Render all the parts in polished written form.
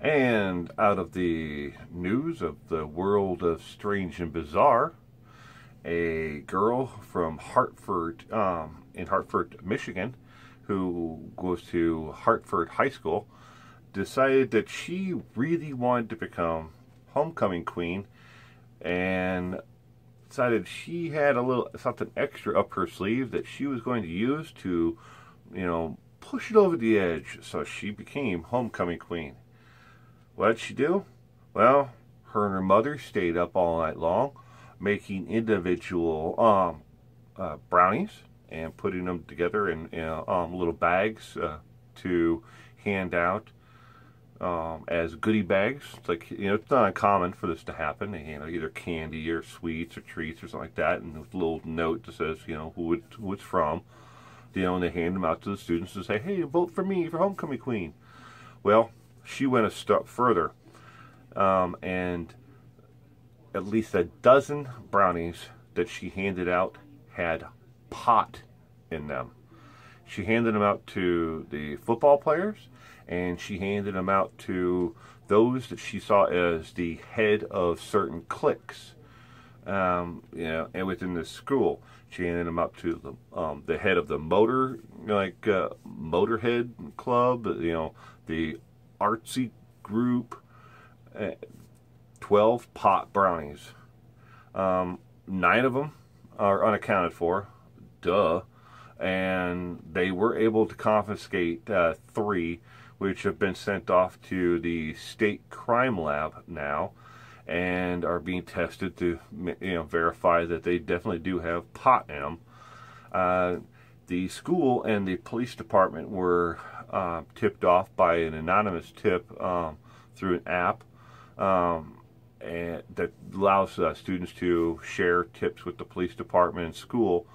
And out of the news of the world of strange and bizarre, a girl from Hartford, in Hartford, Michigan, who goes to Hartford High School, decided that she really wanted to become homecoming queen, and decided she had a little something extra up her sleeve that she was going to use to, push it over the edge. So she became homecoming queen. What did she do? Well, her and her mother stayed up all night long, making individual brownies and putting them together in little bags to hand out as goodie bags. It's like, it's not uncommon for this to happen. Either candy or sweets or treats or something like that, and with a little note that says, who it's from. And they hand them out to the students to say, hey, vote for me for homecoming queen. Well, she went a step further, and at least a dozen brownies that she handed out had pot in them. She handed them out to the football players, and she handed them out to those that she saw as the head of certain cliques, and within the school. She handed them up to the head of the Motorhead Club, the artsy group. 12 pot brownies. 9 of them are unaccounted for. Duh. And they were able to confiscate 3, which have been sent off to the state crime lab now, and are being tested to verify that they definitely do have pot in them. The school and the police department were tipped off by an anonymous tip through an app and that allows students to share tips with the police department and school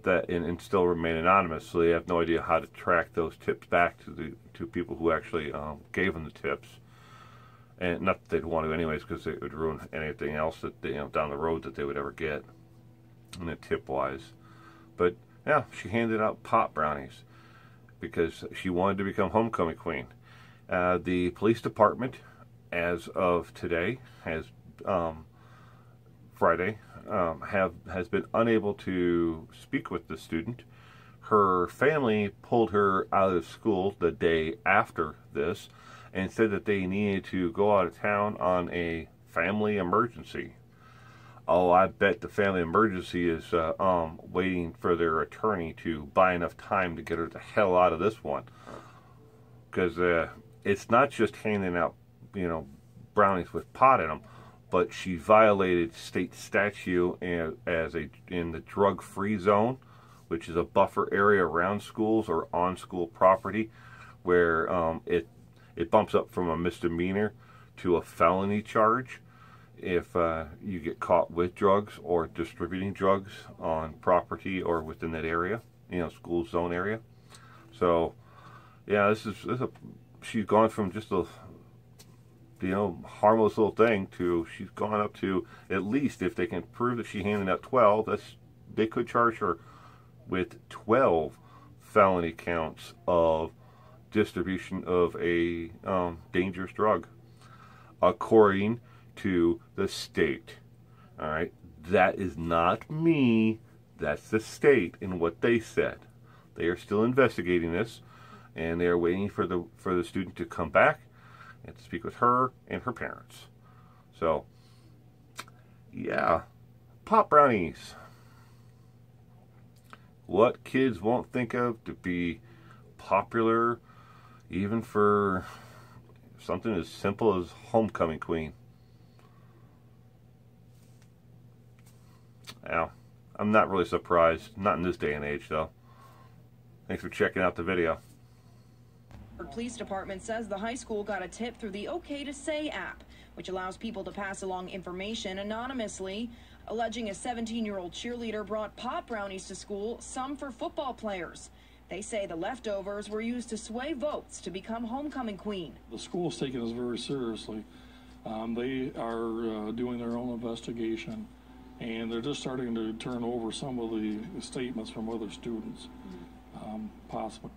and still remain anonymous. So they have no idea how to track those tips back to people who actually gave them the tips. And not that they'd want to anyways, because it would ruin anything else that down the road that they would ever get, in a tip-wise. But yeah, she handed out pot brownies because she wanted to become homecoming queen. The police department, as of today, Friday, has been unable to speak with the student. Her family pulled her out of school the day after this, and said that they needed to go out of town on a family emergency. Oh, I bet the family emergency is waiting for their attorney to buy enough time to get her the hell out of this one. Because it's not just handing out, brownies with pot in them, but she violated state statute in the drug-free zone, which is a buffer area around schools or on school property, where it bumps up from a misdemeanor to a felony charge if you get caught with drugs or distributing drugs on property or within that area, school zone area. So, yeah, she's gone from just a harmless little thing to she's gone up to, at least if they can prove that she handed out 12, they could charge her with 12 felony counts of distribution of a dangerous drug, according to the state. All right, that is not me. That's the state and what they said. They are still investigating this, and they are waiting for the student to come back and to speak with her and her parents. So, yeah, pot brownies. What kids won't think of to be popular, even for something as simple as homecoming queen. Now, I'm not really surprised. Not in this day and age, though. Thanks for checking out the video. The police department says the high school got a tip through the OK to Say app, which allows people to pass along information anonymously, alleging a 17-year-old cheerleader brought pot brownies to school, some for football players. They say the leftovers were used to sway votes to become homecoming queen. The school's taking this very seriously. They are doing their own investigation, and they're just starting to turn over some of the statements from other students, possibly.